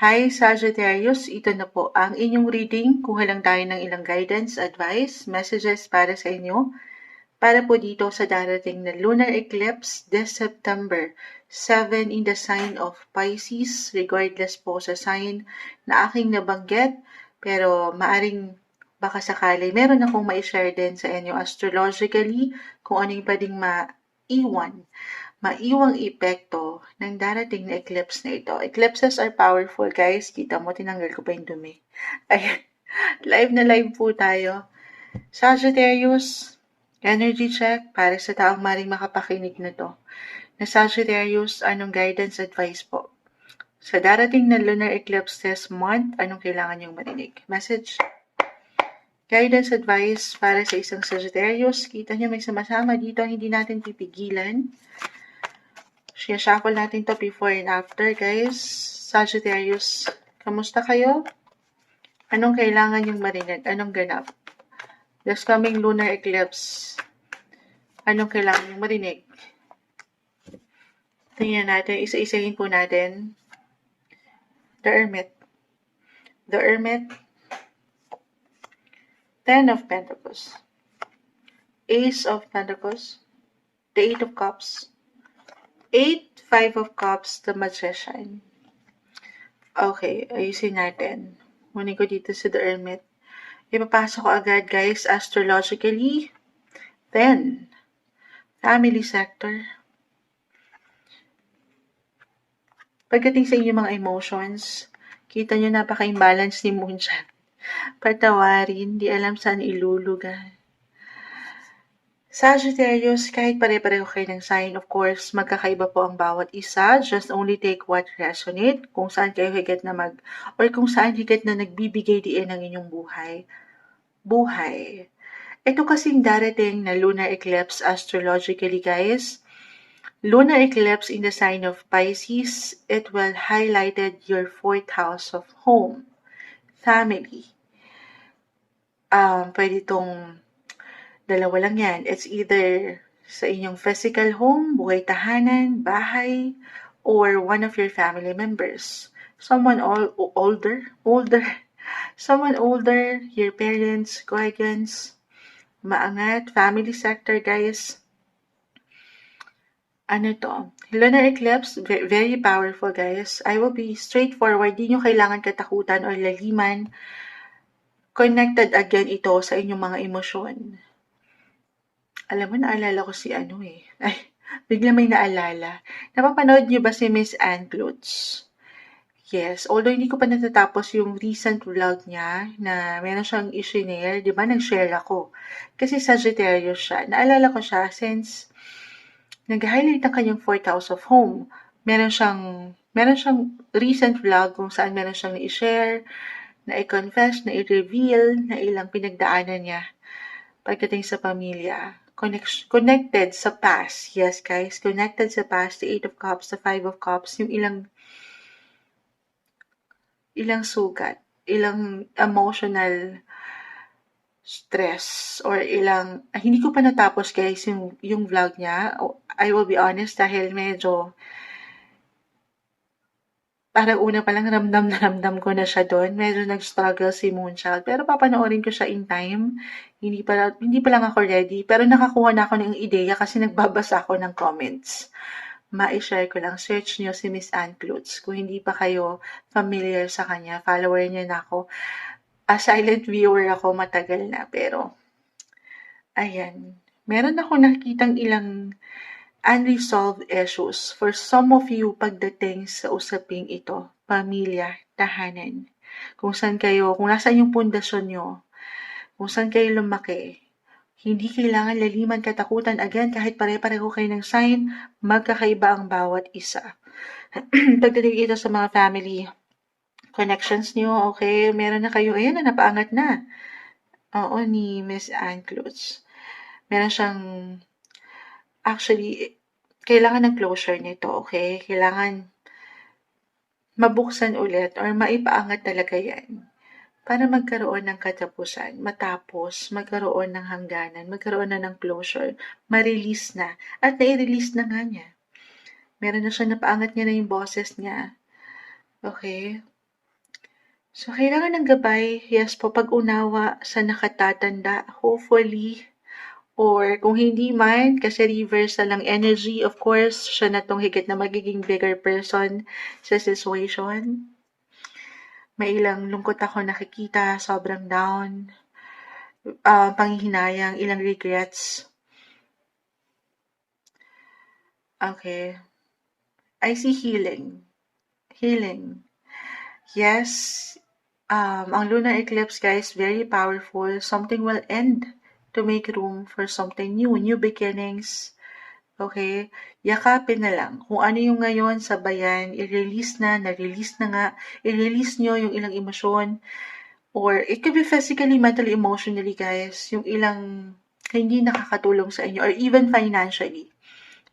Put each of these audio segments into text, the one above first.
Hi Sagittarius, ito na po ang inyong reading. Kuha lang tayo ng ilang guidance, advice, messages para sa inyo. Para po dito sa darating na lunar eclipse this September 7 in the sign of Pisces, regardless po sa sign na aking nabanggit. Pero maaring baka sakali meron akong ma-share din sa inyo astrologically kung ano yung pwedeng maiwang epekto ng darating na eclipse na ito. Eclipses are powerful, guys. Kita mo, tinanggal ko pa yung dumi. Ayan. Live na live po tayo. Sagittarius, energy check para sa taong maring makapakinig na to. Na Sagittarius, anong guidance advice po? Sa darating na lunar eclipse this month, anong kailangan niyong marinig? Message. Guidance advice para sa isang Sagittarius. Kita niyo may sama-sama dito, hindi natin pipigilan. Sinashuffle natin to before and after, guys. Sagittarius, kamusta kayo? Anong kailangan yung marinig? Anong ganap? This coming lunar eclipse, anong kailangan yung marinig? Tingnan natin, isa-isahin po natin. The Hermit. The Hermit. Ten of Pentacles. Ace of Pentacles. The Eight of Cups. Five of Cups, the Magician. Okay, ayusin natin. Muna ko dito sa The Hermit. Ipapasok ko agad, guys, astrologically. 10. Family sector. Pagdating sa inyong mga emotions, kita nyo napaka-imbalance ni Moon dyan. Patawarin, di alam saan ilulugar. Sagittarius, kahit pare-pareho kayo ng sign, of course, magkakaiba po ang bawat isa. Just only take what resonate. Kung saan kayo higit na or kung saan higit na nagbibigay diin ng inyong buhay. Ito kasing darating na lunar eclipse astrologically, guys. Lunar eclipse in the sign of Pisces, it will highlighted your 4th house of home, family. Pwede itong dalawa lang yan. It's either sa inyong physical home, buhay tahanan, bahay, or one of your family members. Someone older, someone older, your parents, guardians, maangat, family sector, guys. Ano to? Lunar eclipse, very powerful, guys. I will be straightforward. Di nyo kailangan katakutan or laliman. Connected again ito sa inyong mga emosyon. Alam mo, naalala ko si Ay, bigla may naalala. Napapanood niyo ba si Miss Ann Klutz? Yes, although hindi ko pa natatapos yung recent vlog niya na meron siyang i-share, di ba? Nag-share ako. Kasi Sagittarius siya. Naalala ko siya since nag-highlight ang kanyang 4th house of home. Meron siyang recent vlog kung saan meron siyang i-share, na i-confess, na i-reveal, na ilang pinagdaanan niya pagdating sa pamilya. Connected sa past. Yes, guys. Connected sa past. The 8 of Cups, the 5 of Cups. Yung ilang sugat. Ilang emotional stress. Or hindi ko pa natapos, guys, yung vlog niya. I will be honest dahil medyo parang una pa lang ramdam ko na siya doon. Medyo nag-struggle si Moonchild. Pero papanoorin ko siya in time. Hindi pa lang ako ready. Pero nakakuha na ako ng ideya kasi nagbabasa ako ng comments. Ma-share ko lang. Search niyo si Miss Ann Klutz. Kung hindi pa kayo familiar sa kanya, follower niya na ako. A silent viewer ako matagal na. Pero, ayan. Meron ako nakitang ilang unresolved issues for some of you pagdating sa usaping ito, pamilya, tahanan. Kung nasaan yung pundasyon nyo, kung saan kayo lumaki, hindi kailangan laliman katakutan again kahit pare-pareho kayo ng sign, magkakaiba ang bawat isa. Pagdating ito sa mga family connections nyo, okay, meron na kayo, ayan na, napaangat na. Oo, ni Miss Ann Klutz. Meron siyang actually, kailangan ng closure nito, okay? Kailangan mabuksan ulit or maipaangat talaga yan para magkaroon ng katapusan. Matapos, magkaroon ng hangganan, magkaroon na ng closure, ma-release na. At nai-release na nga niya. Meron na siya, napaangat niya na yung boses niya. Okay? So, kailangan ng gabay, yes po, pag-unawa sa nakatatanda, hopefully, or kung hindi man, kasi reverse na ng energy, of course, siya na tong higit na magiging bigger person sa situation. May ilang lungkot ako nakikita, sobrang down, panghihinayang, ilang regrets. Okay. I see healing. Healing. Yes, ang lunar eclipse, guys, very powerful. Something will end to make room for something new, new beginnings. Okay? Yakapin na lang. Kung ano yung ngayon, sabayan, i-release na, na-release na nga, i-release nyo yung ilang emosyon, or it could be physically, mentally, emotionally, guys, yung ilang hindi nakakatulong sa inyo, or even financially.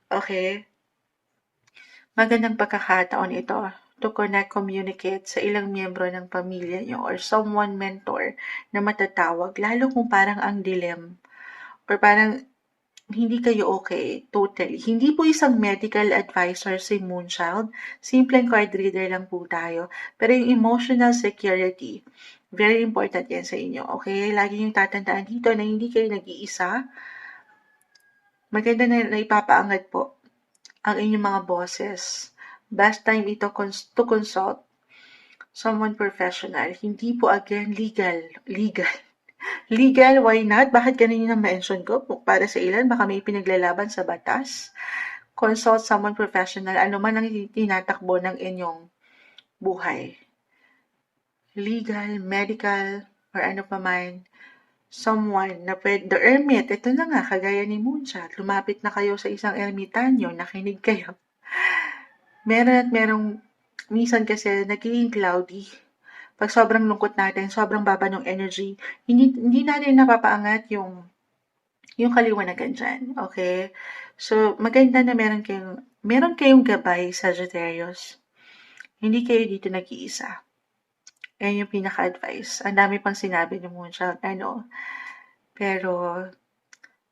Okay? Magandang pagkakataon ito to connect, communicate sa ilang miyembro ng pamilya niyo or someone mentor na matatawag, lalo kung parang ang dilim or parang hindi kayo okay, totally. Hindi po isang medical advisor si Moonchild, simpleng card reader lang po tayo. Pero yung emotional security, very important yan sa inyo, okay? Lagi yung tatandaan dito na hindi kayo nag-iisa. Maganda na ipapaangat po ang inyong mga bosses. Best time ito to consult someone professional. Hindi po again legal. Legal. Legal, why not? Bakit ganun yung na-mention ko? Para sa ilan, baka may pinaglalaban sa batas. Consult someone professional, ano man ang tinatakbo ng inyong buhay. Legal, medical, or ano pa man. Someone na pwede, the hermit, ito na nga, kagaya ni Moonshot, lumapit na kayo sa isang ermitanyo, nakinig kayo. Meron at merong, minsan kasi nagiging cloudy. Pag sobrang lungkot natin, sobrang baba ng energy, hindi natin napapaangat yung kaliwanagan dyan, okay? So, maganda na meron kayong gabay, Sagittarius. Hindi kayo dito nag-iisa. Yan yung pinaka-advice. Ang dami pang sinabi ni Moonchild, pero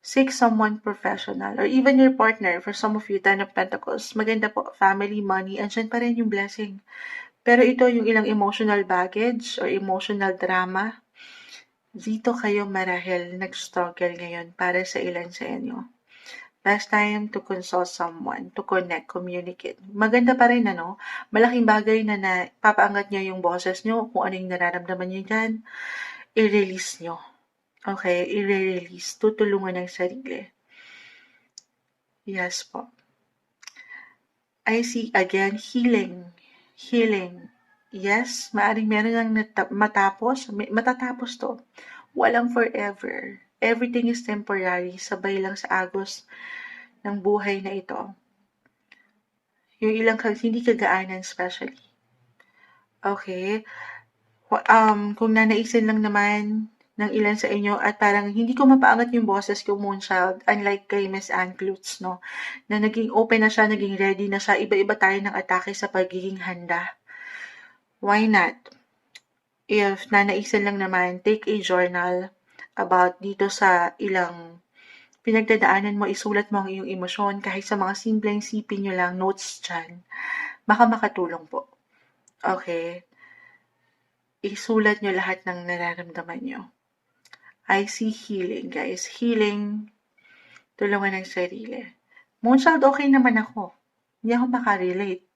seek someone professional or even your partner. For some of you, Ten of Pentacles, maganda po, family, money, andyan pa rin yung blessing. Pero ito yung ilang emotional baggage or emotional drama. Dito kayo marahil nag-struggle ngayon para sa ilan sa inyo. Best time to consult someone, to connect, communicate. Maganda pa rin, ano? Malaking bagay na papaangat nyo yung boses nyo, kung ano yung nararamdaman nyo dyan, i-release nyo. Okay? I-release. Tutulungan ng sarili. Yes po. I see again, healing. Healing. Yes, maaring meron lang matatapos to. Walang forever. Everything is temporary. Sabay lang sa agos ng buhay na ito. Yung ilang hindi kagaanan especially. Okay? Kung nanaisin lang naman ng ilan sa inyo at parang hindi ko mapaangat yung boses ko, Moonchild, unlike kay Miss Ann Klutz, no? Na naging open na siya, naging ready na siya, iba-iba tayo ng atake sa pagiging handa. Why not? If nanaisin lang naman, take a journal about dito sa ilang pinagdadaanan mo, isulat mo ang iyong emosyon kahit sa mga simpleng sipin nyo lang, notes dyan. Baka makatulong po. Okay? Isulat nyo lahat ng nararamdaman nyo. I see healing, guys. Healing, tulungan ng sarili. Moonchild, okay naman ako. Hindi ako makarelate.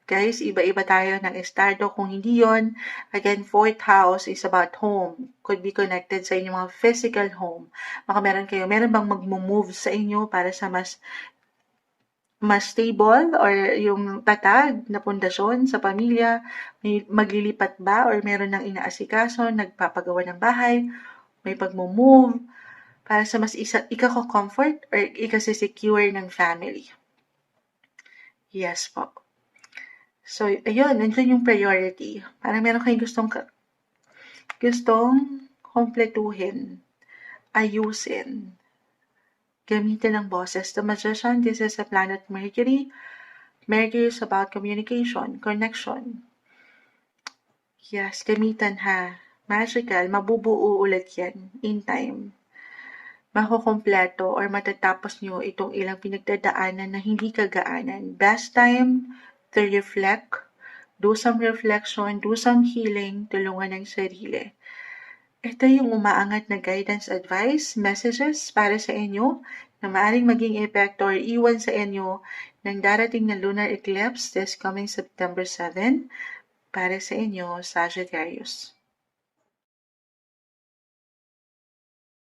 Guys, iba-iba tayo ng estado. Kung hindi yon, again, 4th house is about home. Could be connected sa inyong mga physical home. Baka meron bang mag-move sa inyo para sa mas stable or yung tatag na pundasyon sa pamilya, may maglilipat ba or meron ng inaasikaso, nagpapagawa ng bahay, may pag-move, para sa mas ika-comfort or ika-secure ng family. Yes po. So, ayun, nandiyan yung priority. Parang meron kayong gustong kompletuhin, ayusin, gamitin ng boses. The Magician, this is a planet Mercury. Mercury is about communication, connection. Yes, gamitan ha. Magical, mabubuo ulit yan in time. Makukompleto or matatapos nyo itong ilang pinagdadaanan na hindi kagaanan. Best time to reflect, do some reflection, do some healing, tulungan ng sarili. Ito yung umaangat na guidance advice, messages para sa inyo na maaaring maging epekto or iwan sa inyo ng darating na lunar eclipse this coming September 7 para sa inyo, Sagittarius.